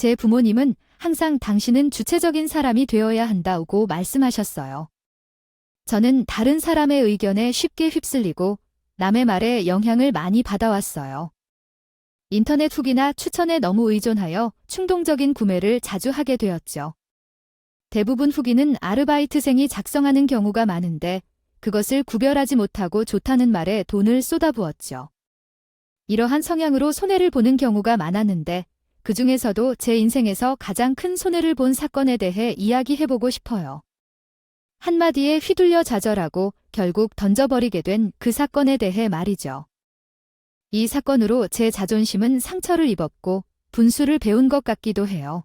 제 부모님은 항상 당신은 주체적인 사람이 되어야 한다고 말씀하셨어요. 저는 다른 사람의 의견에 쉽게 휩쓸리고 남의 말에 영향을 많이 받아왔어요. 인터넷 후기나 추천에 너무 의존하여 충동적인 구매를 자주 하게 되었죠. 대부분 후기는 아르바이트생이 작성하는 경우가 많은데 그것을 구별하지 못하고 좋다는 말에 돈을 쏟아부었죠. 이러한 성향으로 손해를 보는 경우가 많았는데 그 중에서도 제 인생에서 가장 큰 손해를 본 사건에 대해 이야기해보고 싶어요. 한마디에 휘둘려 좌절하고 결국 던져버리게 된 그 사건에 대해 말이죠. 이 사건으로 제 자존심은 상처를 입었고 분수를 배운 것 같기도 해요.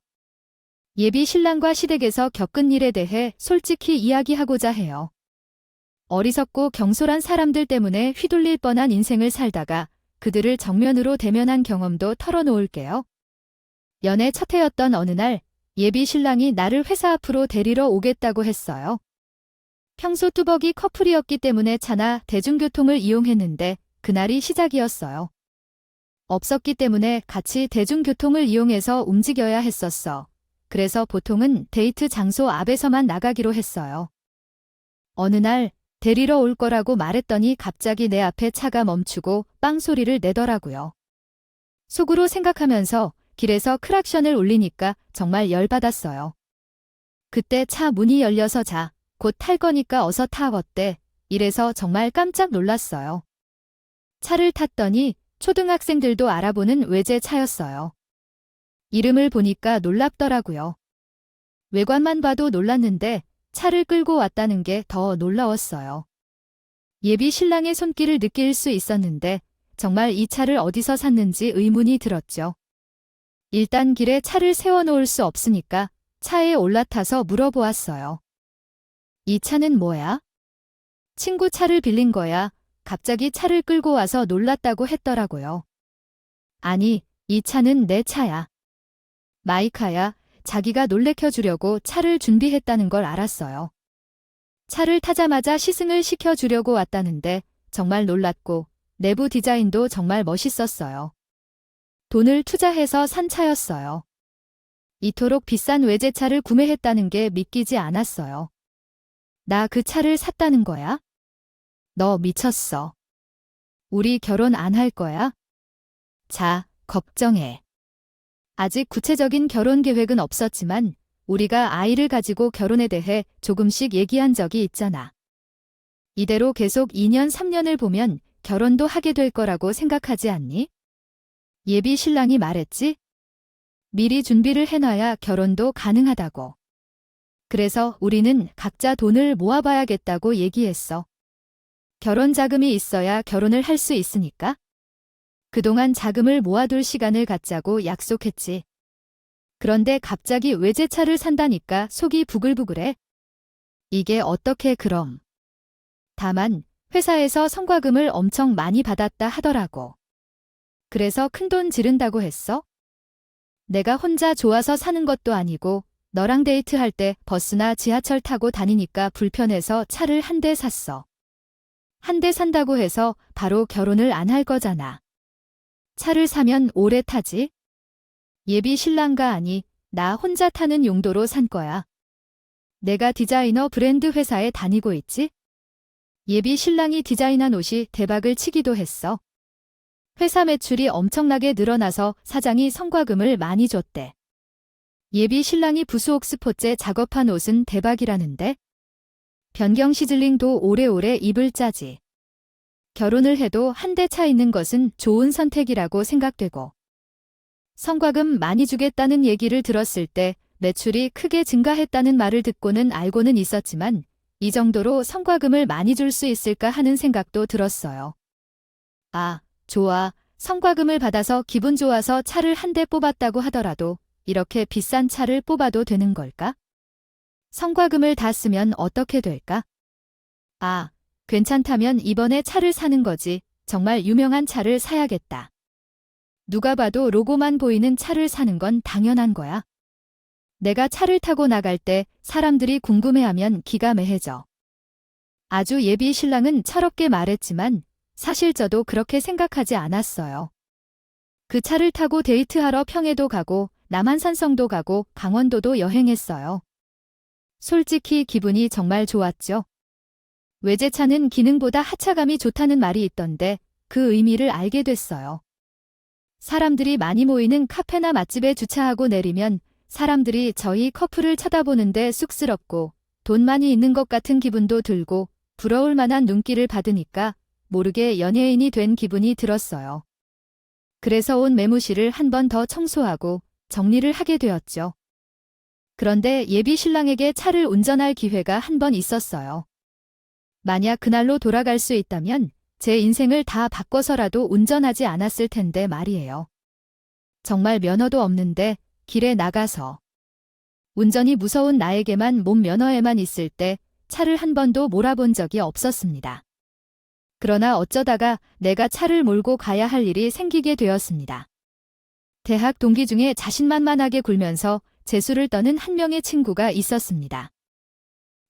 예비 신랑과 시댁에서 겪은 일에 대해 솔직히 이야기하고자 해요. 어리석고 경솔한 사람들 때문에 휘둘릴 뻔한 인생을 살다가 그들을 정면으로 대면한 경험도 털어놓을게요. 연애 첫 해였던 어느 날 예비 신랑이 나를 회사 앞으로 데리러 오겠다고 했어요. 평소 뚜벅이 커플이었기 때문에 차나 대중교통을 이용했는데 그날이 시작이었어요. 없었기 때문에 같이 대중교통을 이용해서 움직여야 했었어. 그래서 보통은 데이트 장소 앞에서만 나가기로 했어요. 어느 날 데리러 올 거라고 말했더니 갑자기 내 앞에 차가 멈추고 빵 소리를 내더라고요. 속으로 생각하면서 길에서 크락션을 울리니까 정말 열받았어요. 그때 차 문이 열려서 자, 곧 탈 거니까 어서 타 어때? 이래서 정말 깜짝 놀랐어요. 차를 탔더니 초등학생들도 알아보는 외제차였어요. 이름을 보니까 놀랍더라고요. 외관만 봐도 놀랐는데 차를 끌고 왔다는 게 더 놀라웠어요. 예비 신랑의 손길을 느낄 수 있었는데 정말 이 차를 어디서 샀는지 의문이 들었죠. 일단 길에 차를 세워놓을 수 없으니까 차에 올라타서 물어보았어요. 이 차는 뭐야? 친구 차를 빌린 거야. 갑자기 차를 끌고 와서 놀랐다고 했더라고요. 아니, 이 차는 내 차야. 마이카야. 자기가 놀래켜주려고 차를 준비했다는 걸 알았어요. 차를 타자마자 시승을 시켜주려고 왔다는데 정말 놀랐고 내부 디자인도 정말 멋있었어요. 돈을 투자해서 산 차였어요. 이토록 비싼 외제차를 구매했다는 게 믿기지 않았어요. 나 그 차를 샀다는 거야? 너 미쳤어. 우리 결혼 안 할 거야? 자, 걱정해. 아직 구체적인 결혼 계획은 없었지만 우리가 아이를 가지고 결혼에 대해 조금씩 얘기한 적이 있잖아. 이대로 계속 2년 3년을 보면 결혼도 하게 될 거라고 생각하지 않니? 예비 신랑이 말했지? 미리 준비를 해놔야 결혼도 가능하다고. 그래서 우리는 각자 돈을 모아봐야겠다고 얘기했어. 결혼 자금이 있어야 결혼을 할 수 있으니까. 그동안 자금을 모아둘 시간을 갖자고 약속했지. 그런데 갑자기 외제차를 산다니까 속이 부글부글해. 이게 어떻게 그럼. 다만 회사에서 성과금을 엄청 많이 받았다 하더라고. 그래서 큰돈 지른다고 했어? 내가 혼자 좋아서 사는 것도 아니고 너랑 데이트할 때 버스나 지하철 타고 다니니까 불편해서 차를 한 대 샀어. 한 대 산다고 해서 바로 결혼을 안 할 거잖아. 차를 사면 오래 타지? 예비 신랑가 아니, 나 혼자 타는 용도로 산 거야. 내가 디자이너 브랜드 회사에 다니고 있지? 예비 신랑이 디자인한 옷이 대박을 치기도 했어. 회사 매출이 엄청나게 늘어나서 사장이 성과금을 많이 줬대. 예비 신랑이 부수 옥스포제 작업한 옷은 대박이라는데? 변경 시즐링도 오래오래 입을 짜지. 결혼을 해도 한 대 차 있는 것은 좋은 선택이라고 생각되고. 성과금 많이 주겠다는 얘기를 들었을 때 매출이 크게 증가했다는 말을 듣고는 알고는 있었지만 이 정도로 성과금을 많이 줄 수 있을까 하는 생각도 들었어요. 아, 좋아. 성과금을 받아서 기분 좋아서 차를 한 대 뽑았다고 하더라도 이렇게 비싼 차를 뽑아도 되는 걸까? 성과금을 다 쓰면 어떻게 될까? 아, 괜찮다면 이번에 차를 사는 거지. 정말 유명한 차를 사야겠다. 누가 봐도 로고만 보이는 차를 사는 건 당연한 거야. 내가 차를 타고 나갈 때 사람들이 궁금해하면 기가 매해져. 아주 예비 신랑은 철없게 말했지만 사실 저도 그렇게 생각하지 않았어요. 그 차를 타고 데이트하러 평해도 가고 남한산성도 가고 강원도도 여행했어요. 솔직히 기분이 정말 좋았죠. 외제차는 기능보다 하차감이 좋다는 말이 있던데 그 의미를 알게 됐어요. 사람들이 많이 모이는 카페나 맛집에 주차하고 내리면 사람들이 저희 커플을 쳐다보는데 쑥스럽고 돈 많이 있는 것 같은 기분도 들고 부러울 만한 눈길을 받으니까 모르게 연예인이 된 기분이 들었어요. 그래서 온 매무실을 한 번 더 청소하고 정리를 하게 되었죠. 그런데 예비 신랑에게 차를 운전할 기회가 한 번 있었어요. 만약 그날로 돌아갈 수 있다면 제 인생을 다 바꿔서라도 운전하지 않았을 텐데 말이에요. 정말 면허도 없는데 길에 나가서 운전이 무서운 나에게만 몸 면허에만 있을 때 차를 한 번도 몰아본 적이 없었습니다. 그러나 어쩌다가 내가 차를 몰고 가야 할 일이 생기게 되었습니다. 대학 동기 중에 자신만만하게 굴면서 재수를 떠는 한 명의 친구가 있었습니다.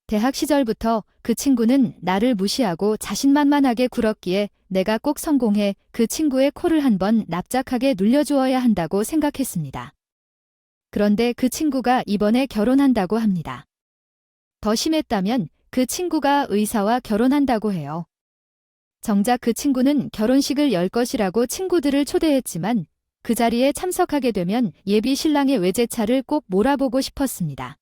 대학 시절부터 그 친구는 나를 무시하고 자신만만하게 굴었기에 내가 꼭 성공해 그 친구의 코를 한번 납작하게 눌려주어야 한다고 생각했습니다. 그런데 그 친구가 이번에 결혼한다고 합니다. 더 심했다면 그 친구가 의사와 결혼한다고 해요. 정작 그 친구는 결혼식을 열 것이라고 친구들을 초대했지만 그 자리에 참석하게 되면 예비 신랑의 외제차를 꼭 몰아보고 싶었습니다.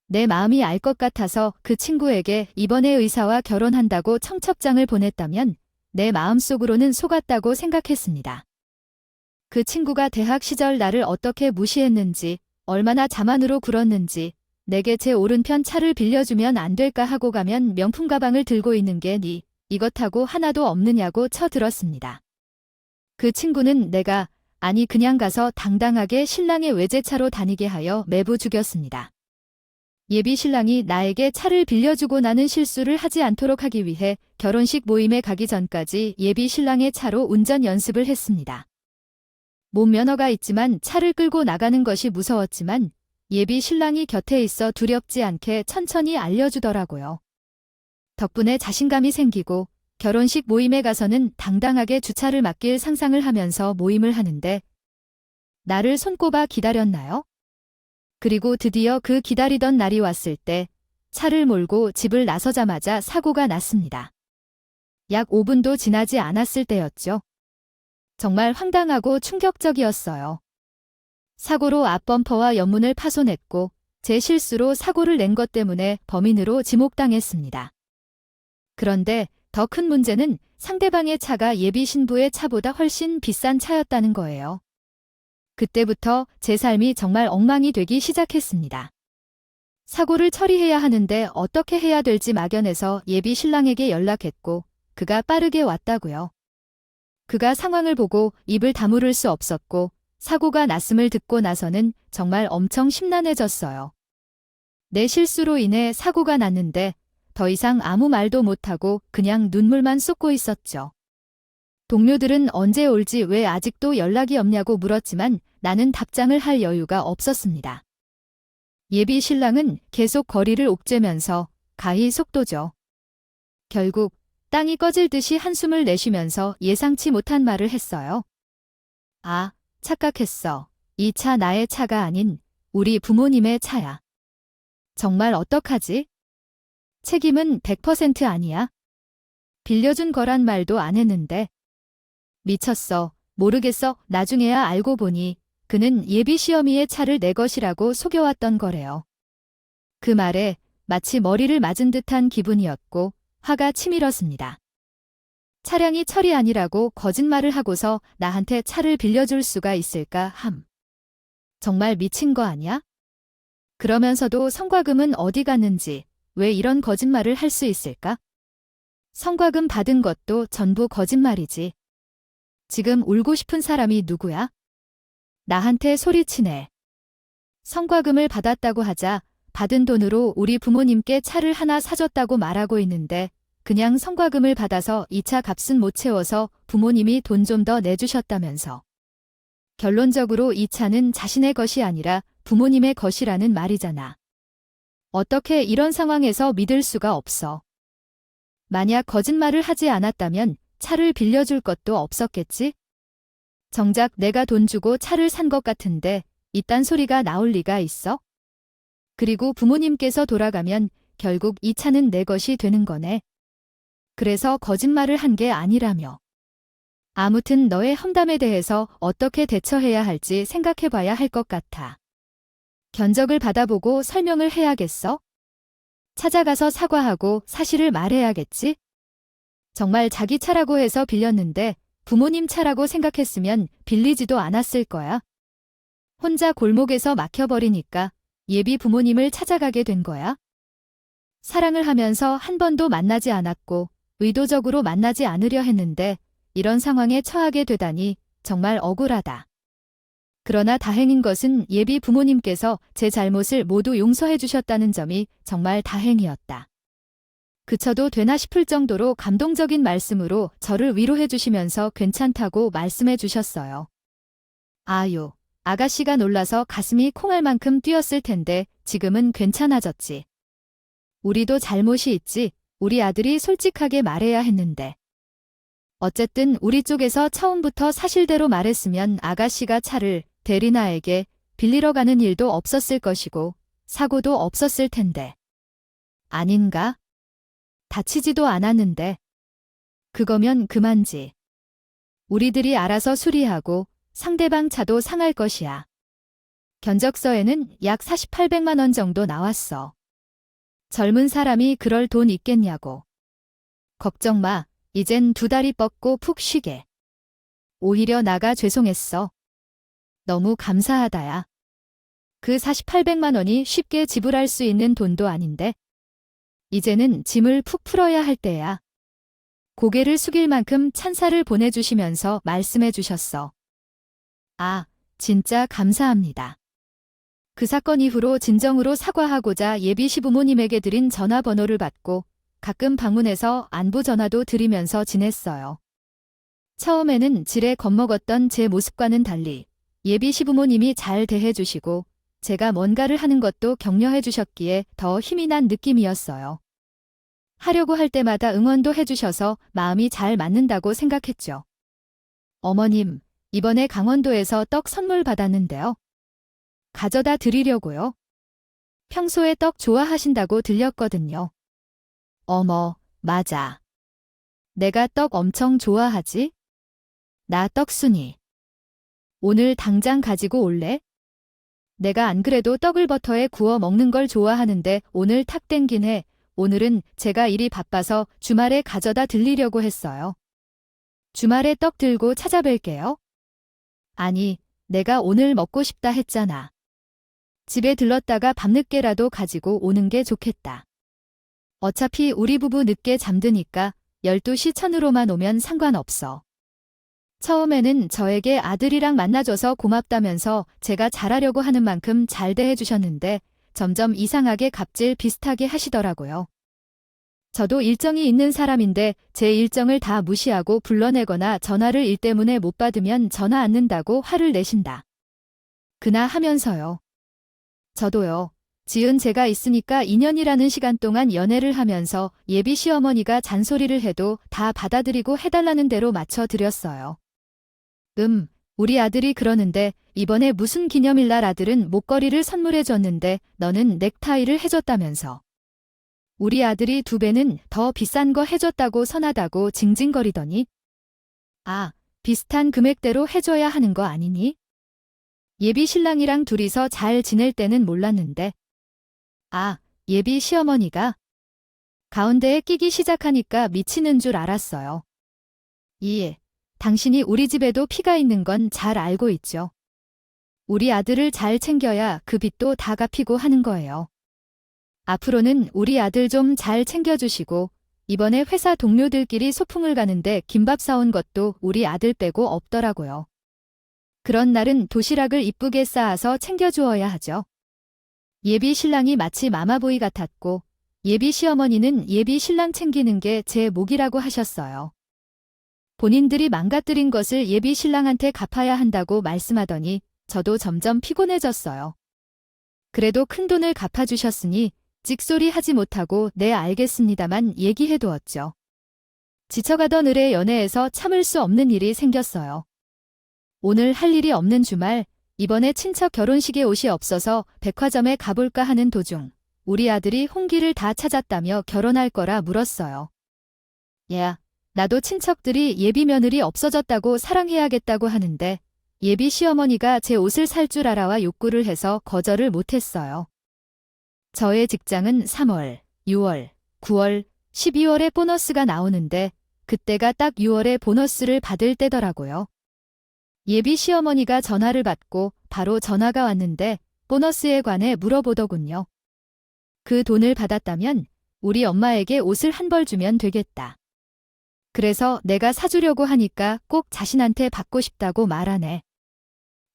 내 마음이 알 것 같아서 그 친구에게 이번에 의사와 결혼한다고 청첩장을 보냈다면 내 마음속으로는 속았다고 생각했습니다. 그 친구가 대학 시절 나를 어떻게 무시했는지, 얼마나 자만으로 굴었는지, 내게 제 오른편 차를 빌려주면 안 될까 하고 가면 명품 가방을 들고 있는 게 이것하고 하나도 없느냐고 쳐들었습니다. 그 친구는 내가 아니 그냥 가서 당당하게 신랑의 외제차로 다니게 하여 매부 죽였습니다. 예비 신랑이 나에게 차를 빌려주고 나는 실수를 하지 않도록 하기 위해 결혼식 모임에 가기 전까지 예비 신랑의 차로 운전 연습을 했습니다. 몸 면허가 있지만 차를 끌고 나가는 것이 무서웠지만 예비 신랑이 곁에 있어 두렵지 않게 천천히 알려주더라고요. 덕분에 자신감이 생기고 결혼식 모임에 가서는 당당하게 주차를 맡길 상상을 하면서 모임을 하는데 나를 손꼽아 기다렸나요? 그리고 드디어 그 기다리던 날이 왔을 때 차를 몰고 집을 나서자마자 사고가 났습니다. 약 5분도 지나지 않았을 때였죠. 정말 황당하고 충격적이었어요. 사고로 앞범퍼와 옆문을 파손했고 제 실수로 사고를 낸 것 때문에 범인으로 지목당했습니다. 그런데 더 큰 문제는 상대방의 차가 예비 신부의 차보다 훨씬 비싼 차였다는 거예요. 그때부터 제 삶이 정말 엉망이 되기 시작했습니다. 사고를 처리해야 하는데 어떻게 해야 될지 막연해서 예비 신랑에게 연락했고 그가 빠르게 왔다고요. 그가 상황을 보고 입을 다물을 수 없었고 사고가 났음을 듣고 나서는 정말 엄청 심란해졌어요. 내 실수로 인해 사고가 났는데 더 이상 아무 말도 못하고 그냥 눈물만 쏟고 있었죠. 동료들은 언제 올지 왜 아직도 연락이 없냐고 물었지만 나는 답장을 할 여유가 없었습니다. 예비 신랑은 계속 거리를 옥죄면서 가히 속도죠. 결국 땅이 꺼질 듯이 한숨을 내쉬면서 예상치 못한 말을 했어요. 아, 착각했어. 이 차 나의 차가 아닌 우리 부모님의 차야. 정말 어떡하지? 책임은 100% 아니야. 빌려준 거란 말도 안 했는데. 미쳤어. 모르겠어. 나중에야 알고 보니 그는 예비 시어미의 차를 내 것이라고 속여왔던 거래요. 그 말에 마치 머리를 맞은 듯한 기분이었고 화가 치밀었습니다. 차량이 철이 아니라고 거짓말을 하고서 나한테 차를 빌려줄 수가 있을까 함. 정말 미친 거 아니야? 그러면서도 성과금은 어디 갔는지 왜 이런 거짓말을 할 수 있을까? 성과금 받은 것도 전부 거짓말이지. 지금 울고 싶은 사람이 누구야? 나한테 소리치네. 성과금을 받았다고 하자 받은 돈으로 우리 부모님께 차를 하나 사줬다고 말하고 있는데 그냥 성과금을 받아서 이 차 값은 못 채워서 부모님이 돈 좀 더 내주셨다면서. 결론적으로 이 차는 자신의 것이 아니라 부모님의 것이라는 말이잖아. 어떻게 이런 상황에서 믿을 수가 없어. 만약 거짓말을 하지 않았다면 차를 빌려줄 것도 없었겠지? 정작 내가 돈 주고 차를 산 것 같은데 이딴 소리가 나올 리가 있어? 그리고 부모님께서 돌아가면 결국 이 차는 내 것이 되는 거네. 그래서 거짓말을 한 게 아니라며. 아무튼 너의 험담에 대해서 어떻게 대처해야 할지 생각해봐야 할 것 같아. 견적을 받아보고 설명을 해야겠어? 찾아가서 사과하고 사실을 말해야겠지? 정말 자기 차라고 해서 빌렸는데 부모님 차라고 생각했으면 빌리지도 않았을 거야. 혼자 골목에서 막혀버리니까 예비 부모님을 찾아가게 된 거야. 사랑을 하면서 한 번도 만나지 않았고 의도적으로 만나지 않으려 했는데 이런 상황에 처하게 되다니 정말 억울하다. 그러나 다행인 것은 예비 부모님께서 제 잘못을 모두 용서해 주셨다는 점이 정말 다행이었다. 그쳐도 되나 싶을 정도로 감동적인 말씀으로 저를 위로해 주시면서 괜찮다고 말씀해 주셨어요. 아유, 아가씨가 놀라서 가슴이 콩할 만큼 뛰었을 텐데 지금은 괜찮아졌지. 우리도 잘못이 있지. 우리 아들이 솔직하게 말해야 했는데. 어쨌든 우리 쪽에서 처음부터 사실대로 말했으면 아가씨가 차를 대리나에게 빌리러 가는 일도 없었을 것이고 사고도 없었을 텐데. 아닌가? 다치지도 않았는데. 그거면 그만지. 우리들이 알아서 수리하고 상대방 차도 상할 것이야. 견적서에는 약 4800만 원 정도 나왔어. 젊은 사람이 그럴 돈 있겠냐고. 걱정 마. 이젠 두 다리 뻗고 푹 쉬게. 오히려 나가 죄송했어. 너무 감사하다야. 그 4800만 원이 쉽게 지불할 수 있는 돈도 아닌데. 이제는 짐을 푹 풀어야 할 때야. 고개를 숙일 만큼 찬사를 보내주시면서 말씀해 주셨어. 아, 진짜 감사합니다. 그 사건 이후로 진정으로 사과하고자 예비 시부모님에게 드린 전화번호를 받고 가끔 방문해서 안부 전화도 드리면서 지냈어요. 처음에는 지레 겁먹었던 제 모습과는 달리 예비 시부모님이 잘 대해주시고 제가 뭔가를 하는 것도 격려해 주셨기에 더 힘이 난 느낌이었어요. 하려고 할 때마다 응원도 해주셔서 마음이 잘 맞는다고 생각했죠. 어머님, 이번에 강원도에서 떡 선물 받았는데요. 가져다 드리려고요. 평소에 떡 좋아하신다고 들렸거든요. 어머, 맞아. 내가 떡 엄청 좋아하지? 나 떡순이. 오늘 당장 가지고 올래? 내가 안 그래도 떡을 버터에 구워 먹는 걸 좋아하는데 오늘 탁 땡긴 해. 오늘은 제가 일이 바빠서 주말에 가져다 드리려고 했어요. 주말에 떡 들고 찾아뵐게요. 아니, 내가 오늘 먹고 싶다 했잖아. 집에 들렀다가 밤늦게라도 가지고 오는 게 좋겠다. 어차피 우리 부부 늦게 잠드니까 12시 전후로만 오면 상관없어. 처음에는 저에게 아들이랑 만나줘서 고맙다면서 제가 잘하려고 하는 만큼 잘 대해주셨는데 점점 이상하게 갑질 비슷하게 하시더라고요. 저도 일정이 있는 사람인데 제 일정을 다 무시하고 불러내거나 전화를 일 때문에 못 받으면 전화 않는다고 화를 내신다. 그나 하면서요. 저도요. 지은 제가 있으니까 2년이라는 시간 동안 연애를 하면서 예비 시어머니가 잔소리를 해도 다 받아들이고 해달라는 대로 맞춰드렸어요. 우리 아들이 그러는데 이번에 무슨 기념일날 아들은 목걸이를 선물해줬는데 너는 넥타이를 해줬다면서. 우리 아들이 2배는 더 비싼 거 해줬다고 선하다고 징징거리더니. 아, 비슷한 금액대로 해줘야 하는 거 아니니? 예비 신랑이랑 둘이서 잘 지낼 때는 몰랐는데. 아, 예비 시어머니가 가운데에 끼기 시작하니까 미치는 줄 알았어요. 예, 당신이 우리 집에도 피가 있는 건 잘 알고 있죠. 우리 아들을 잘 챙겨야 그 빚도 다 갚이고 하는 거예요. 앞으로는 우리 아들 좀 잘 챙겨주시고 이번에 회사 동료들끼리 소풍을 가는데 김밥 사온 것도 우리 아들 빼고 없더라고요. 그런 날은 도시락을 이쁘게 쌓아서 챙겨주어야 하죠. 예비 신랑이 마치 마마보이 같았고 예비 시어머니는 예비 신랑 챙기는 게 제 몫이라고 하셨어요. 본인들이 망가뜨린 것을 예비 신랑한테 갚아야 한다고 말씀하더니 저도 점점 피곤해졌어요. 그래도 큰돈을 갚아주셨으니 찍소리 하지 못하고 네 알겠습니다만 얘기해두었죠. 지쳐가던 을의 연애에서 참을 수 없는 일이 생겼어요. 오늘 할 일이 없는 주말 이번에 친척 결혼식에 옷이 없어서 백화점에 가볼까 하는 도중 우리 아들이 홍기를 다 찾았다며 결혼할 거라 물었어요. 야, 나도 친척들이 예비 며느리 없어졌다고 사랑해야겠다고 하는데 예비 시어머니가 제 옷을 살 줄 알아와 욕구를 해서 거절을 못했어요. 저의 직장은 3월, 6월, 9월, 12월에 보너스가 나오는데 그때가 딱 6월에 보너스를 받을 때더라고요. 예비 시어머니가 전화를 받고 바로 전화가 왔는데 보너스에 관해 물어보더군요. 그 돈을 받았다면 우리 엄마에게 옷을 한 벌 주면 되겠다. 그래서 내가 사주려고 하니까 꼭 자신한테 받고 싶다고 말하네.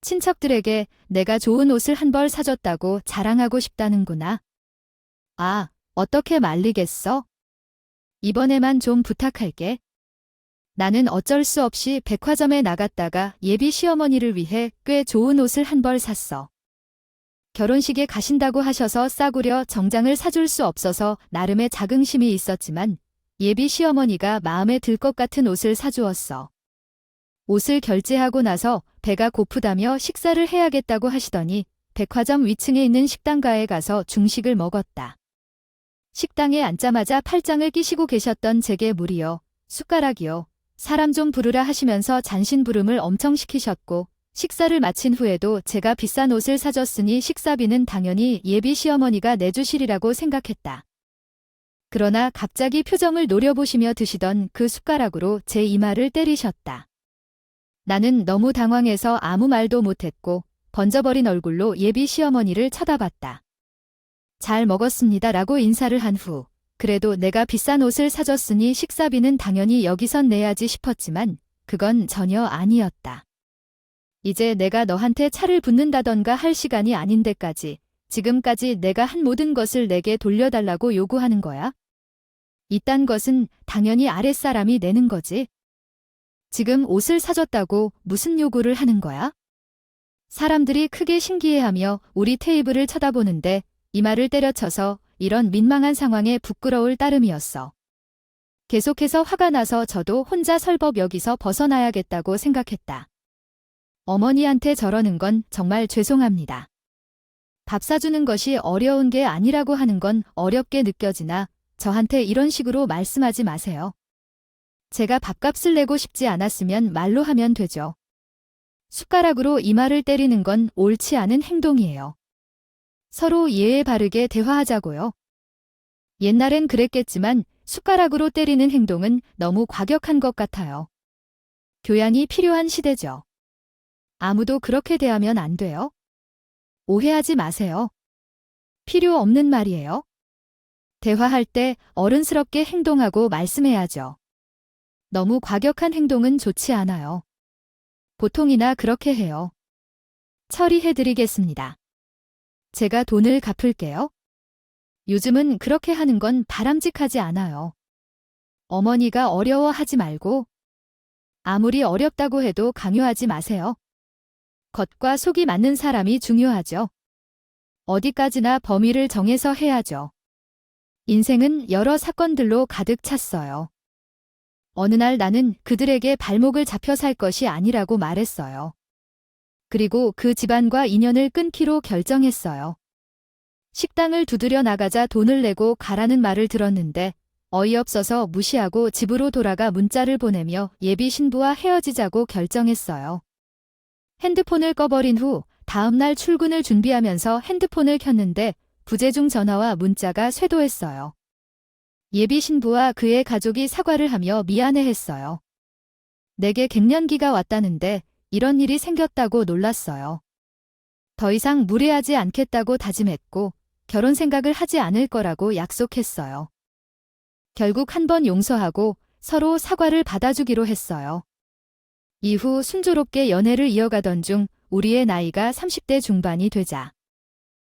친척들에게 내가 좋은 옷을 한 벌 사줬다고 자랑하고 싶다는구나. 아, 어떻게 말리겠어? 이번에만 좀 부탁할게. 나는 어쩔 수 없이 백화점에 나갔다가 예비 시어머니를 위해 꽤 좋은 옷을 한 벌 샀어. 결혼식에 가신다고 하셔서 싸구려 정장을 사줄 수 없어서 나름의 자긍심이 있었지만 예비 시어머니가 마음에 들 것 같은 옷을 사주었어. 옷을 결제하고 나서 배가 고프다며 식사를 해야겠다고 하시더니 백화점 위층에 있는 식당가에 가서 중식을 먹었다. 식당에 앉자마자 팔짱을 끼시고 계셨던 제게 물이요, 숟가락이요, 사람 좀 부르라 하시면서 잔신부름을 엄청 시키셨고 식사를 마친 후에도 제가 비싼 옷을 사줬으니 식사비는 당연히 예비 시어머니가 내주시리라고 생각했다. 그러나 갑자기 표정을 노려보시며 드시던 그 숟가락으로 제 이마를 때리셨다. 나는 너무 당황해서 아무 말도 못했고 번져버린 얼굴로 예비 시어머니를 쳐다봤다. 잘 먹었습니다 라고 인사를 한 후 그래도 내가 비싼 옷을 사줬으니 식사비는 당연히 여기선 내야지 싶었지만 그건 전혀 아니었다. 이제 내가 너한테 차를 붓는다던가 할 시간이 아닌데까지 지금까지 내가 한 모든 것을 내게 돌려달라고 요구하는 거야? 이딴 것은 당연히 아랫사람이 내는 거지. 지금 옷을 사줬다고 무슨 요구를 하는 거야? 사람들이 크게 신기해하며 우리 테이블을 쳐다보는데 이마를 때려쳐서 이런 민망한 상황에 부끄러울 따름이었어. 계속해서 화가 나서 저도 혼자 설법 여기서 벗어나야겠다고 생각했다. 어머니한테 저러는 건 정말 죄송합니다. 밥 사주는 것이 어려운 게 아니라고 하는 건 어렵게 느껴지나 저한테 이런 식으로 말씀하지 마세요. 제가 밥값을 내고 싶지 않았으면 말로 하면 되죠. 숟가락으로 이마를 때리는 건 옳지 않은 행동이에요. 서로 예에 바르게 대화하자고요. 옛날엔 그랬겠지만 숟가락으로 때리는 행동은 너무 과격한 것 같아요. 교양이 필요한 시대죠. 아무도 그렇게 대하면 안 돼요. 오해하지 마세요. 필요 없는 말이에요. 대화할 때 어른스럽게 행동하고 말씀해야죠. 너무 과격한 행동은 좋지 않아요. 보통이나 그렇게 해요. 처리해드리겠습니다. 제가 돈을 갚을게요. 요즘은 그렇게 하는 건 바람직하지 않아요. 어머니가 어려워하지 말고 아무리 어렵다고 해도 강요하지 마세요. 겉과 속이 맞는 사람이 중요하죠. 어디까지나 범위를 정해서 해야죠. 인생은 여러 사건들로 가득 찼어요. 어느 날 나는 그들에게 발목을 잡혀 살 것이 아니라고 말했어요. 그리고 그 집안과 인연을 끊기로 결정했어요. 식당을 두드려 나가자 돈을 내고 가라는 말을 들었는데 어이없어서 무시하고 집으로 돌아가 문자를 보내며 예비 신부와 헤어지자고 결정했어요. 핸드폰을 꺼버린 후 다음날 출근을 준비하면서 핸드폰을 켰는데 부재중 전화와 문자가 쇄도했어요. 예비 신부와 그의 가족이 사과를 하며 미안해했어요. 내게 갱년기가 왔다는데 이런 일이 생겼다고 놀랐어요. 더 이상 무례하지 않겠다고 다짐했고 결혼 생각을 하지 않을 거라고 약속했어요. 결국 한 번 용서하고 서로 사과를 받아주기로 했어요. 이후 순조롭게 연애를 이어가던 중 우리의 나이가 30대 중반이 되자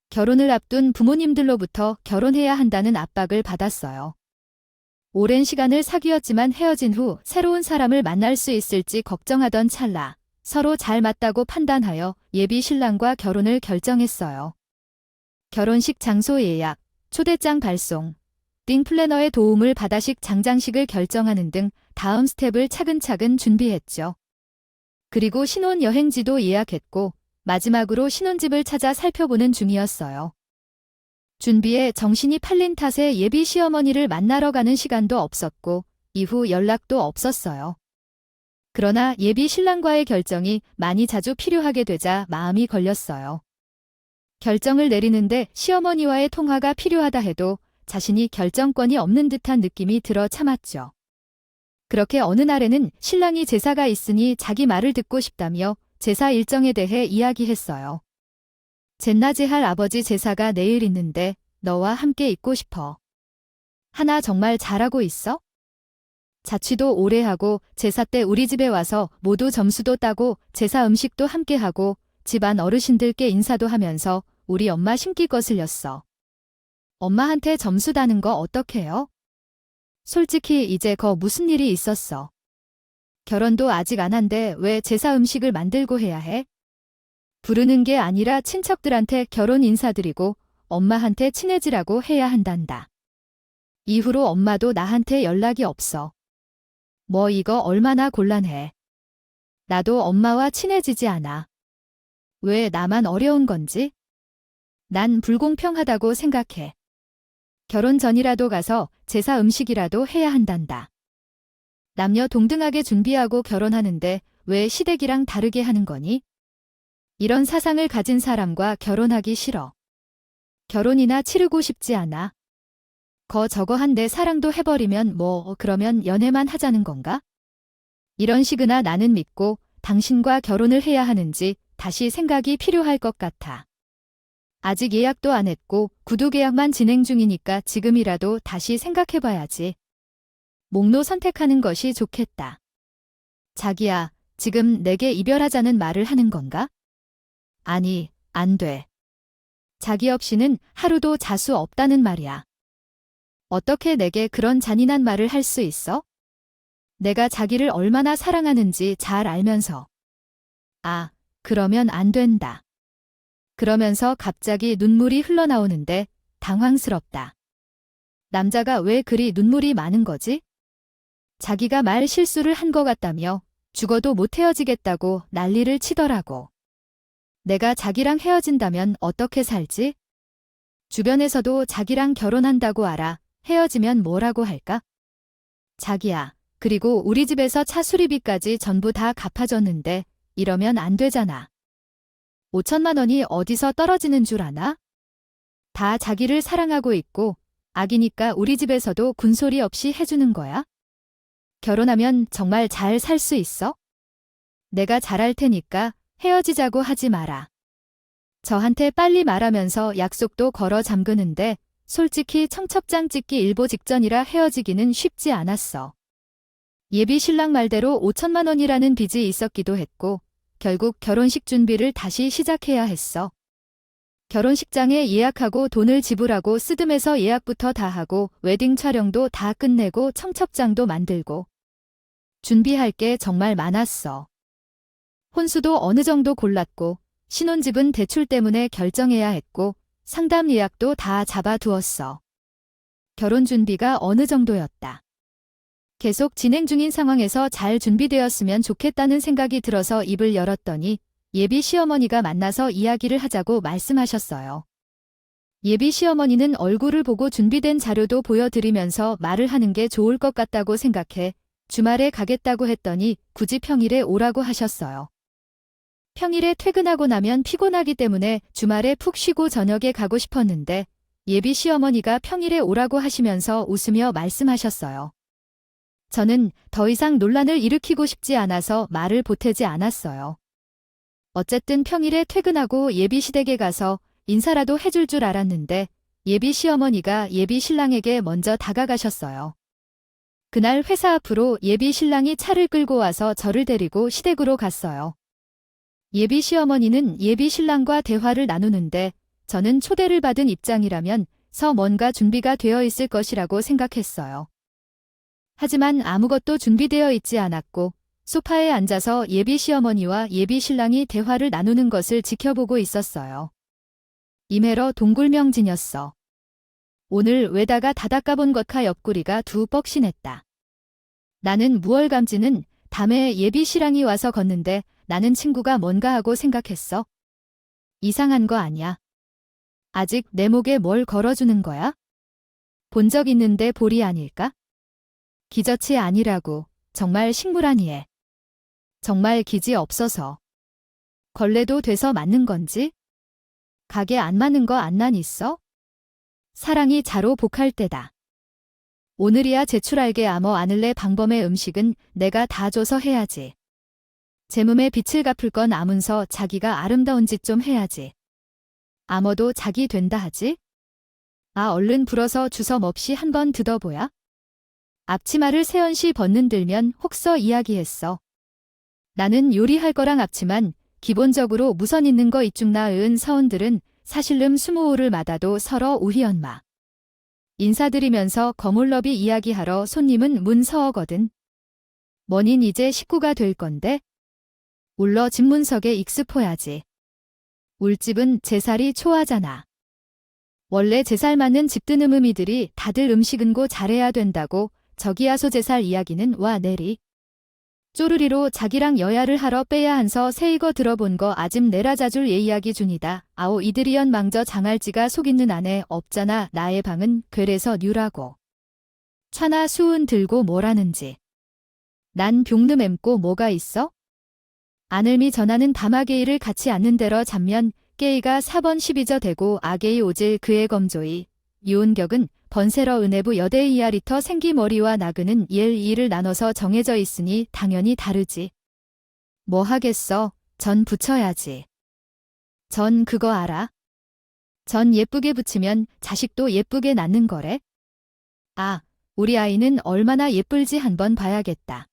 결혼을 앞둔 부모님들로부터 결혼해야 한다는 압박을 받았어요. 오랜 시간을 사귀었지만 헤어진 후 새로운 사람을 만날 수 있을지 걱정하던 찰나 서로 잘 맞다고 판단하여 예비 신랑과 결혼을 결정했어요. 결혼식 장소 예약, 초대장 발송, 띵 플래너의 도움을 받아식 장장식을 결정하는 등 다음 스텝을 차근차근 준비했죠. 그리고 신혼여행지도 예약했고 마지막으로 신혼집을 찾아 살펴보는 중이었어요. 준비에 정신이 팔린 탓에 예비 시어머니를 만나러 가는 시간도 없었고 이후 연락도 없었어요. 그러나 예비 신랑과의 결정이 많이 자주 필요하게 되자 마음이 걸렸어요. 결정을 내리는데 시어머니와의 통화가 필요하다 해도 자신이 결정권이 없는 듯한 느낌이 들어 참았죠. 그렇게 어느 날에는 신랑이 제사가 있으니 자기 말을 듣고 싶다며 제사 일정에 대해 이야기했어요. 잿낮에 할 아버지 제사가 내일 있는데 너와 함께 있고 싶어. 하나 정말 잘하고 있어? 자취도 오래 하고 제사 때 우리 집에 와서 모두 점수도 따고 제사 음식도 함께 하고 집안 어르신들께 인사도 하면서 우리 엄마 심기 거슬렸어. 엄마한테 점수 따는 거 어떡해요? 솔직히 이제 무슨 일이 있었어. 결혼도 아직 안 한데 왜 제사 음식을 만들고 해야 해? 부르는 게 아니라 친척들한테 결혼 인사드리고 엄마한테 친해지라고 해야 한단다. 이후로 엄마도 나한테 연락이 없어. 뭐 이거 얼마나 곤란해. 나도 엄마와 친해지지 않아. 왜 나만 어려운 건지? 난 불공평하다고 생각해. 결혼 전이라도 가서 제사 음식이라도 해야 한단다. 남녀 동등하게 준비하고 결혼하는데 왜 시댁이랑 다르게 하는 거니? 이런 사상을 가진 사람과 결혼하기 싫어. 결혼이나 치르고 싶지 않아. 저거 한데 사랑도 해버리면 그러면 연애만 하자는 건가? 이런 식이나 나는 믿고 당신과 결혼을 해야 하는지 다시 생각이 필요할 것 같아. 아직 예약도 안 했고 구두 계약만 진행 중이니까 지금이라도 다시 생각해봐야지. 목로 선택하는 것이 좋겠다. 자기야, 지금 내게 이별하자는 말을 하는 건가? 아니, 안 돼. 자기 없이는 하루도 잘 수 없다는 말이야. 어떻게 내게 그런 잔인한 말을 할 수 있어? 내가 자기를 얼마나 사랑하는지 잘 알면서. 아, 그러면 안 된다. 그러면서 갑자기 눈물이 흘러나오는데 당황스럽다. 남자가 왜 그리 눈물이 많은 거지? 자기가 말 실수를 한 것 같다며 죽어도 못 헤어지겠다고 난리를 치더라고. 내가 자기랑 헤어진다면 어떻게 살지? 주변에서도 자기랑 결혼한다고 알아. 헤어지면 뭐라고 할까? 자기야, 그리고 우리 집에서 차 수리비까지 전부 다 갚아줬는데 이러면 안 되잖아. 5천만 원이 어디서 떨어지는 줄 아나? 다 자기를 사랑하고 있고 아기니까 우리 집에서도 군소리 없이 해주는 거야? 결혼하면 정말 잘 살 수 있어? 내가 잘할 테니까 헤어지자고 하지 마라. 저한테 빨리 말하면서 약속도 걸어 잠그는데 솔직히 청첩장 찍기 일보 직전이라 헤어지기는 쉽지 않았어. 예비 신랑 말대로 5천만 원이라는 빚이 있었기도 했고 결국 결혼식 준비를 다시 시작해야 했어. 결혼식장에 예약하고 돈을 지불하고 쓰듬해서 예약부터 다 하고 웨딩 촬영도 다 끝내고 청첩장도 만들고 준비할 게 정말 많았어. 혼수도 어느 정도 골랐고 신혼집은 대출 때문에 결정해야 했고 상담 예약도 다 잡아두었어. 결혼 준비가 어느 정도였다. 계속 진행 중인 상황에서 잘 준비되었으면 좋겠다는 생각이 들어서 입을 열었더니 예비 시어머니가 만나서 이야기를 하자고 말씀하셨어요. 예비 시어머니는 얼굴을 보고 준비된 자료도 보여드리면서 말을 하는 게 좋을 것 같다고 생각해 주말에 가겠다고 했더니 굳이 평일에 오라고 하셨어요. 평일에 퇴근하고 나면 피곤하기 때문에 주말에 푹 쉬고 저녁에 가고 싶었는데 예비 시어머니가 평일에 오라고 하시면서 웃으며 말씀하셨어요. 저는 더 이상 논란을 일으키고 싶지 않아서 말을 보태지 않았어요. 어쨌든 평일에 퇴근하고 예비 시댁에 가서 인사라도 해줄 줄 알았는데 예비 시어머니가 예비 신랑에게 먼저 다가가셨어요. 그날 회사 앞으로 예비 신랑이 차를 끌고 와서 저를 데리고 시댁으로 갔어요. 예비 시어머니는 예비 신랑과 대화를 나누는데 저는 초대를 받은 입장이라면 뭔가 준비가 되어 있을 것이라고 생각했어요. 하지만 아무것도 준비되어 있지 않았고 소파에 앉아서 예비 시어머니와 예비 신랑이 대화를 나누는 것을 지켜보고 있었어요. 임해러 동굴명진이었어. 오늘 외다가 다닦아본 것카 옆구리가 두 뻑신했다. 나는 무얼감지는 담에 예비 신랑이 와서 걷는데 나는 친구가 뭔가 하고 생각했어. 이상한 거 아냐? 아직 내 목에 뭘 걸어주는 거야? 본 적 있는데 볼이 아닐까? 기저치 아니라고. 정말 식물 아니에. 정말 기지 없어서. 걸레도 돼서 맞는 건지? 가게 안 맞는 거 안 난 있어? 사랑이 자로 복할 때다. 오늘이야 제출알게 암어 안을래 방범의 음식은 내가 다 줘서 해야지. 제 몸에 빛을 갚을 건 아문서 자기가 아름다운 짓 좀 해야지. 암어도 자기 된다 하지? 아 얼른 불어서 주섬 없이 한번 뜯어보야? 앞치마를 세연시 벗는 들면 혹서 이야기했어. 나는 요리할 거랑 앞치만 기본적으로 무선 있는 거 이쪽나 은 사원들은 사실름 20호를 마다도 서로 우희연마. 인사드리면서 거물러비 이야기하러 손님은 문 서어거든. 뭐닌 이제 식구가 될 건데? 울러 집문석에 익습해야지. 울집은 제살이 초하잖아. 원래 제살 많은 집드는 의미들이 다들 음식은 고 잘해야 된다고 저기야소 제살 이야기는 와 내리. 쪼르리로 자기랑 여야를 하러 빼야 한서 새이거 들어본 거 아집 내라 자줄 예 이야기 중이다. 아오 이들이연 망저 장할지가 속 있는 안에 없잖아. 나의 방은 괴래서 뉴라고. 차나 수은 들고 뭐라는지. 난 병름 엠고 뭐가 있어? 아늘미 전하는 담아게이를 같이 앉는 데러 잡면 게이가 4번 12저 되고 아게이 오질 그의 검조이. 유은격은 번세러 은혜부 여대의 이하리터 생기머리와 나그는 일을 나눠서 정해져 있으니 당연히 다르지. 뭐 하겠어. 전 붙여야지. 전 그거 알아? 전 예쁘게 붙이면 자식도 예쁘게 낳는 거래? 아, 우리 아이는 얼마나 예쁠지 한번 봐야겠다.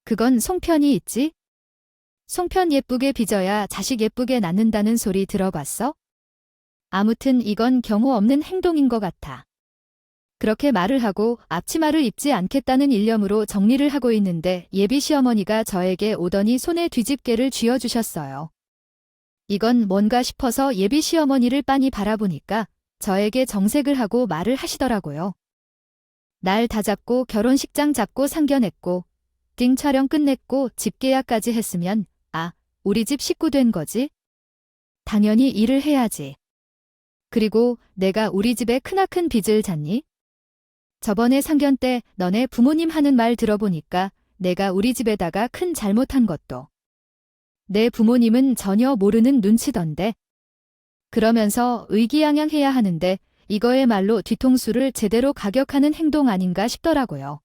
그건 송편이 있지? 송편 예쁘게 빚어야 자식 예쁘게 낳는다는 소리 들어봤어? 아무튼 이건 경우 없는 행동인 것 같아. 그렇게 말을 하고 앞치마를 입지 않겠다는 일념으로 정리를 하고 있는데 예비 시어머니가 저에게 오더니 손에 뒤집개를 쥐어주셨어요. 이건 뭔가 싶어서 예비 시어머니를 빤히 바라보니까 저에게 정색을 하고 말을 하시더라고요. 날 다 잡고 결혼식장 잡고 상견했고 띵 촬영 끝냈고 집 계약까지 했으면 아, 우리 집 식구 된 거지? 당연히 일을 해야지. 그리고 내가 우리 집에 크나큰 빚을 졌니? 저번에 상견 때 너네 부모님 하는 말 들어보니까 내가 우리 집에다가 큰 잘못한 것도. 내 부모님은 전혀 모르는 눈치던데. 그러면서 의기양양해야 하는데 이거야말로 뒤통수를 제대로 가격하는 행동 아닌가 싶더라고요.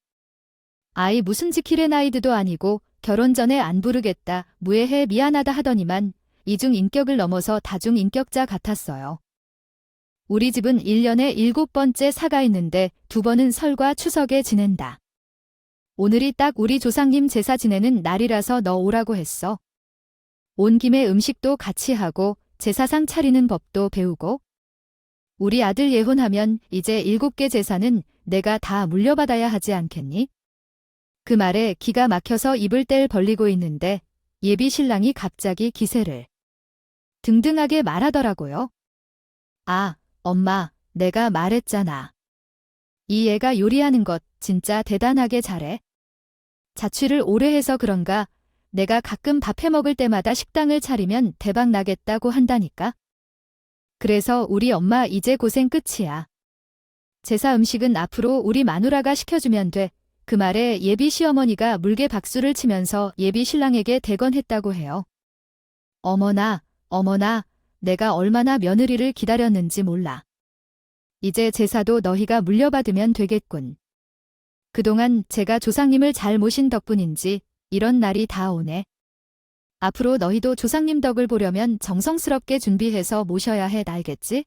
아이 무슨 지킬의 나이드도 아니고 결혼 전에 안 부르겠다 무해해 미안하다 하더니만 이중 인격을 넘어서 다중 인격자 같았어요. 우리 집은 1년에 7번째 사가 있는데 2번은 설과 추석에 지낸다. 오늘이 딱 우리 조상님 제사 지내는 날이라서 너 오라고 했어. 온 김에 음식도 같이 하고 제사상 차리는 법도 배우고. 우리 아들 예혼하면 이제 7개 제사는 내가 다 물려받아야 하지 않겠니? 그 말에 기가 막혀서 입을 뗄 벌리고 있는데 예비 신랑이 갑자기 기세를 등등하게 말하더라고요. 아, 엄마, 내가 말했잖아. 이 애가 요리하는 것 진짜 대단하게 잘해. 자취를 오래 해서 그런가 내가 가끔 밥 해먹을 때마다 식당을 차리면 대박 나겠다고 한다니까. 그래서 우리 엄마 이제 고생 끝이야. 제사 음식은 앞으로 우리 마누라가 시켜주면 돼. 그 말에 예비 시어머니가 물개 박수를 치면서 예비 신랑에게 대건했다고 해요. 어머나, 어머나, 내가 얼마나 며느리를 기다렸는지 몰라. 이제 제사도 너희가 물려받으면 되겠군. 그동안 제가 조상님을 잘 모신 덕분인지 이런 날이 다 오네. 앞으로 너희도 조상님 덕을 보려면 정성스럽게 준비해서 모셔야 해 알겠지?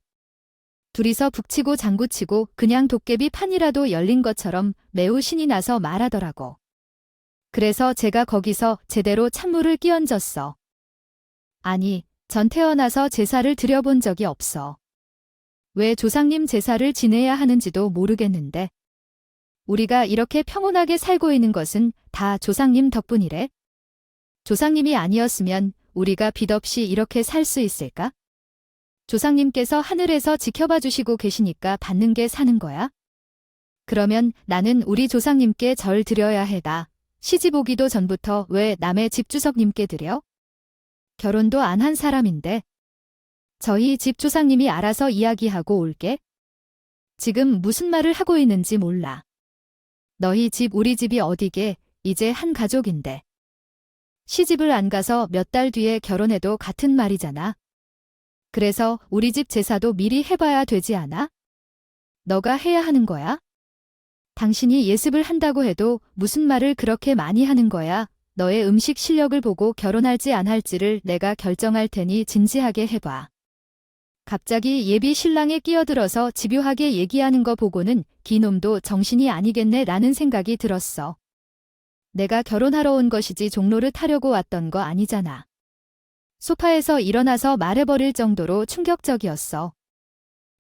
둘이서 북치고 장구치고 그냥 도깨비 판이라도 열린 것처럼 매우 신이 나서 말하더라고. 그래서 제가 거기서 제대로 찬물을 끼얹었어. 아니, 전 태어나서 제사를 드려본 적이 없어. 왜 조상님 제사를 지내야 하는지도 모르겠는데. 우리가 이렇게 평온하게 살고 있는 것은 다 조상님 덕분이래. 조상님이 아니었으면 우리가 빚 없이 이렇게 살 수 있을까? 조상님께서 하늘에서 지켜봐 주시고 계시니까 받는 게 사는 거야? 그러면 나는 우리 조상님께 절 드려야 해다. 시집 오기도 전부터 왜 남의 집주석님께 드려? 결혼도 안 한 사람인데. 저희 집 조상님이 알아서 이야기하고 올게. 지금 무슨 말을 하고 있는지 몰라. 너희 집 우리 집이 어디게, 이제 한 가족인데. 시집을 안 가서 몇 달 뒤에 결혼해도 같은 말이잖아. 그래서 우리 집 제사도 미리 해봐야 되지 않아? 너가 해야 하는 거야? 당신이 예습을 한다고 해도 무슨 말을 그렇게 많이 하는 거야? 너의 음식 실력을 보고 결혼할지 안 할지를 내가 결정할 테니 진지하게 해봐. 갑자기 예비 신랑에 끼어들어서 집요하게 얘기하는 거 보고는 기놈도 정신이 아니겠네 라는 생각이 들었어. 내가 결혼하러 온 것이지 종로를 타려고 왔던 거 아니잖아. 소파에서 일어나서 말해버릴 정도로 충격적이었어.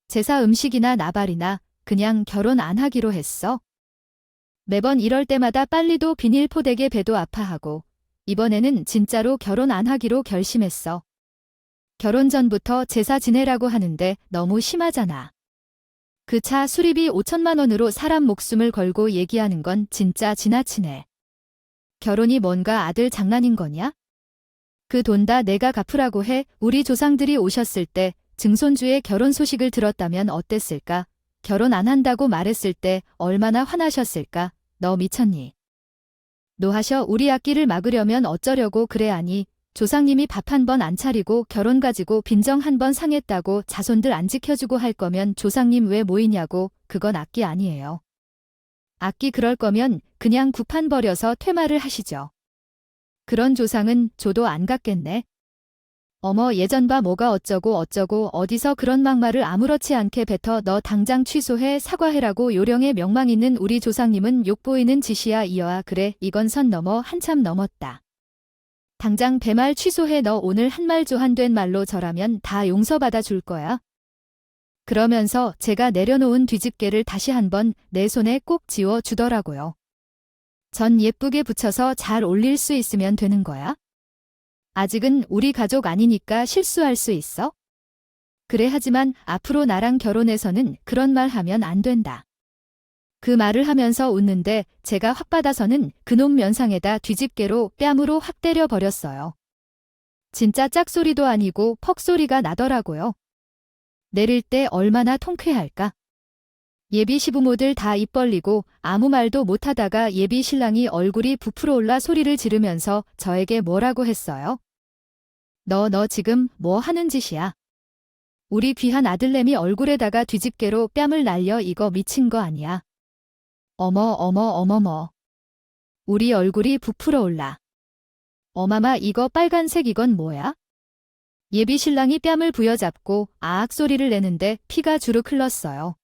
제사 음식이나 나발이나 그냥 결혼 안 하기로 했어. 매번 이럴 때마다 빨리도 비닐 포대게 배도 아파하고 이번에는 진짜로 결혼 안 하기로 결심했어. 결혼 전부터 제사 지내라고 하는데 너무 심하잖아. 그 차 수리비 5천만 원으로 사람 목숨을 걸고 얘기하는 건 진짜 지나치네. 결혼이 뭔가 아들 장난인 거냐? 그 돈 다 내가 갚으라고 해. 우리 조상들이 오셨을 때 증손주의 결혼 소식을 들었다면 어땠을까? 결혼 안 한다고 말했을 때 얼마나 화나셨을까? 너 미쳤니? 노하셔. 우리 앞길을 막으려면 어쩌려고 그래. 아니 조상님이 밥 한 번 안 차리고 결혼 가지고 빈정 한 번 상했다고 자손들 안 지켜주고 할 거면 조상님 왜 모이냐고. 그건 악기 아니에요. 악기 그럴 거면 그냥 구판 버려서 퇴마를 하시죠. 그런 조상은 줘도 안 갚겠네. 어머 예전 봐 뭐가 어쩌고 어쩌고 어디서 그런 막말을 아무렇지 않게 뱉어. 너 당장 취소해. 사과해라고. 요령에 명망 있는 우리 조상님은 욕보이는 짓이야. 이어아 그래 이건 선 넘어 한참 넘었다. 당장 배말 취소해. 너 오늘 한 말 조한된 말로 절하면 다 용서받아 줄 거야. 그러면서 제가 내려놓은 뒤집개를 다시 한번 내 손에 꼭 쥐어 주더라고요. 전 예쁘게 붙여서 잘 올릴 수 있으면 되는 거야? 아직은 우리 가족 아니니까 실수할 수 있어? 그래 하지만 앞으로 나랑 결혼해서는 그런 말 하면 안 된다. 그 말을 하면서 웃는데 제가 확 받아서는 그놈 면상에다 뒤집개로 뺨으로 확 때려버렸어요. 진짜 짝소리도 아니고 퍽소리가 나더라고요. 내릴 때 얼마나 통쾌할까? 예비 시부모들 다 입 벌리고 아무 말도 못하다가 예비 신랑이 얼굴이 부풀어 올라 소리를 지르면서 저에게 뭐라고 했어요. 너 지금 뭐 하는 짓이야? 우리 귀한 아들내미 얼굴에다가 뒤집개로 뺨을 날려. 이거 미친 거 아니야? 어머머. 우리 얼굴이 부풀어 올라. 어마마 이거 빨간색 이건 뭐야? 예비 신랑이 뺨을 부여잡고 아악 소리를 내는데 피가 주룩 흘렀어요.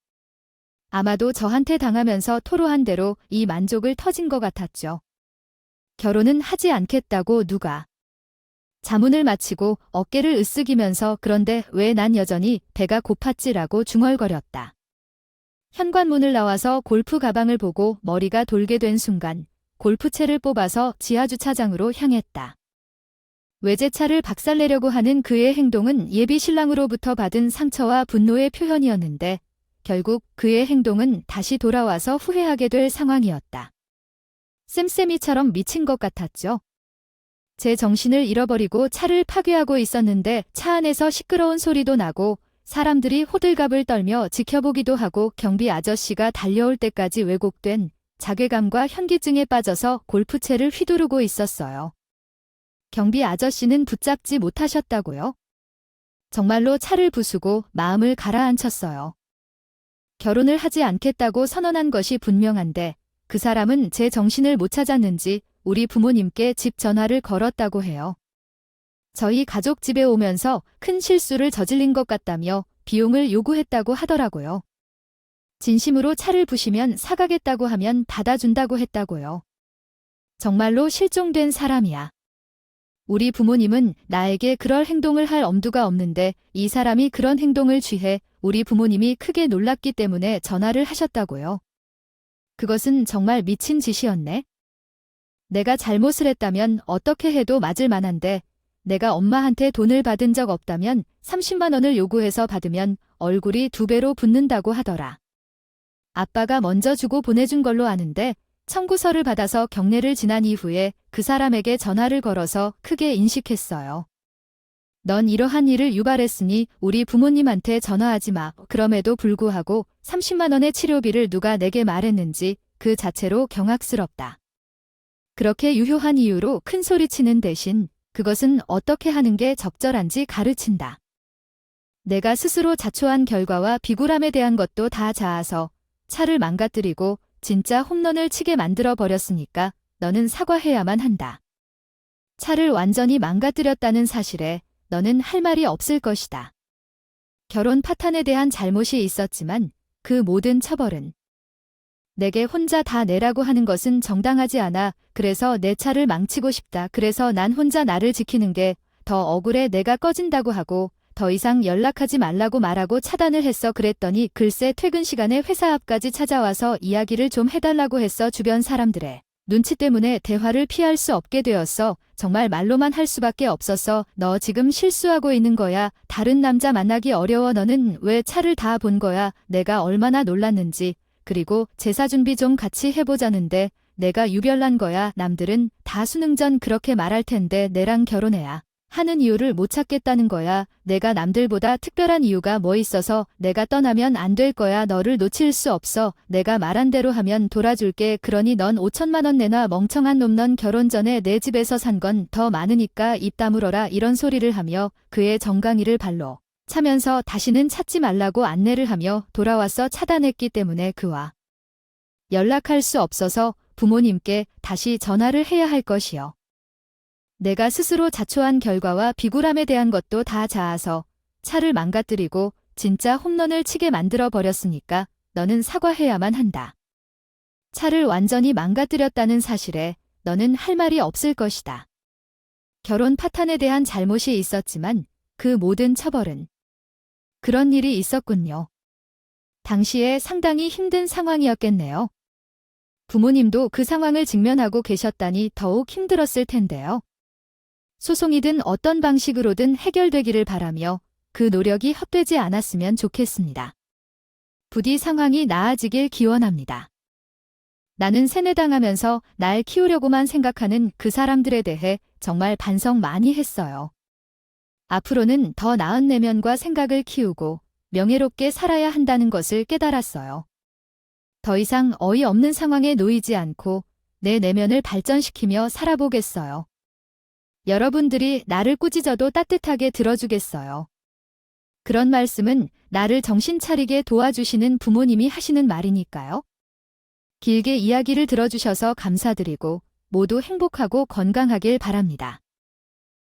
아마도 저한테 당하면서 토로한 대로 이 만족을 터진 것 같았죠. 결혼은 하지 않겠다고 누가. 자문을 마치고 어깨를 으쓱이면서 그런데 왜 난 여전히 배가 고팠지라고 중얼거렸다. 현관문을 나와서 골프 가방을 보고 머리가 돌게 된 순간 골프채를 뽑아서 지하주차장으로 향했다. 외제차를 박살내려고 하는 그의 행동은 예비 신랑으로부터 받은 상처와 분노의 표현이었는데 결국 그의 행동은 다시 돌아와서 후회하게 될 상황이었다. 쌤쌤이처럼 미친 것 같았죠. 제 정신을 잃어버리고 차를 파괴하고 있었는데 차 안에서 시끄러운 소리도 나고 사람들이 호들갑을 떨며 지켜보기도 하고 경비 아저씨가 달려올 때까지 왜곡된 자괴감과 현기증에 빠져서 골프채를 휘두르고 있었어요. 경비 아저씨는 붙잡지 못하셨다고요? 정말로 차를 부수고 마음을 가라앉혔어요. 결혼을 하지 않겠다고 선언한 것이 분명한데 그 사람은 제 정신을 못 찾았는지 우리 부모님께 집 전화를 걸었다고 해요. 저희 가족 집에 오면서 큰 실수를 저질린 것 같다며 비용을 요구했다고 하더라고요. 진심으로 차를 부시면 사가겠다고 하면 받아준다고 했다고요. 정말로 실종된 사람이야. 우리 부모님은 나에게 그럴 행동을 할 엄두가 없는데 이 사람이 그런 행동을 취해 우리 부모님이 크게 놀랐기 때문에 전화를 하셨다고요. 그것은 정말 미친 짓이었네. 내가 잘못을 했다면 어떻게 해도 맞을 만한데 내가 엄마한테 돈을 받은 적 없다면 30만 원을 요구해서 받으면 얼굴이 2배로 붓는다고 하더라. 아빠가 먼저 주고 보내준 걸로 아는데 청구서를 받아서 경례를 지난 이후에 그 사람에게 전화를 걸어서 크게 인식했어요. 넌 이러한 일을 유발했으니 우리 부모님한테 전화하지 마. 그럼에도 불구하고 30만 원의 치료비를 누가 내게 말했는지 그 자체로 경악스럽다. 그렇게 유효한 이유로 큰 소리치는 대신 그것은 어떻게 하는 게 적절한지 가르친다. 내가 스스로 자초한 결과와 비굴함에 대한 것도 다 자아서 차를 망가뜨리고 진짜 홈런을 치게 만들어 버렸으니까 너는 사과해야만 한다. 차를 완전히 망가뜨렸다는 사실에 너는 할 말이 없을 것이다. 결혼 파탄에 대한 잘못이 있었지만 그 모든 처벌은 내게 혼자 다 내라고 하는 것은 정당하지 않아. 그래서 내 차를 망치고 싶다. 그래서 난 혼자 나를 지키는 게 더 억울해. 내가 꺼진다고 하고 더 이상 연락하지 말라고 말하고 차단을 했어. 그랬더니 글쎄 퇴근 시간에 회사 앞까지 찾아와서 이야기를 좀 해달라고 했어. 주변 사람들의 눈치 때문에 대화를 피할 수 없게 되었어. 정말 말로만 할 수밖에 없었어. 너 지금 실수하고 있는 거야. 다른 남자 만나기 어려워. 너는 왜 차를 다 본 거야. 내가 얼마나 놀랐는지. 그리고 제사 준비 좀 같이 해보자는데 내가 유별난 거야. 남들은 다 수능 전 그렇게 말할 텐데 내랑 결혼해야 하는 이유를 못 찾겠다는 거야. 내가 남들보다 특별한 이유가 뭐 있어서 내가 떠나면 안 될 거야. 너를 놓칠 수 없어. 내가 말한 대로 하면 돌아줄게. 그러니 넌 5천만 원 내놔. 멍청한 놈. 넌 결혼 전에 내 집에서 산 건 더 많으니까 입 다물어라. 이런 소리를 하며 그의 정강이를 발로 차면서 다시는 찾지 말라고 안내를 하며 돌아와서 차단했기 때문에 그와 연락할 수 없어서 부모님께 다시 전화를 해야 할 것이요. 내가 스스로 자초한 결과와 비굴함에 대한 것도 다 자아서 차를 망가뜨리고 진짜 홈런을 치게 만들어 버렸으니까 너는 사과해야만 한다. 차를 완전히 망가뜨렸다는 사실에 너는 할 말이 없을 것이다. 결혼 파탄에 대한 잘못이 있었지만 그 모든 처벌은 그런 일이 있었군요. 당시에 상당히 힘든 상황이었겠네요. 부모님도 그 상황을 직면하고 계셨다니 더욱 힘들었을 텐데요. 소송이든 어떤 방식으로든 해결되기를 바라며 그 노력이 헛되지 않았으면 좋겠습니다. 부디 상황이 나아지길 기원합니다. 나는 세뇌당하면서 날 키우려고만 생각하는 그 사람들에 대해 정말 반성 많이 했어요. 앞으로는 더 나은 내면과 생각을 키우고 명예롭게 살아야 한다는 것을 깨달았어요. 더 이상 어이없는 상황에 놓이지 않고 내 내면을 발전시키며 살아보겠어요. 여러분들이 나를 꾸짖어도 따뜻하게 들어주겠어요. 그런 말씀은 나를 정신 차리게 도와주시는 부모님이 하시는 말이니까요. 길게 이야기를 들어주셔서 감사드리고 모두 행복하고 건강하길 바랍니다.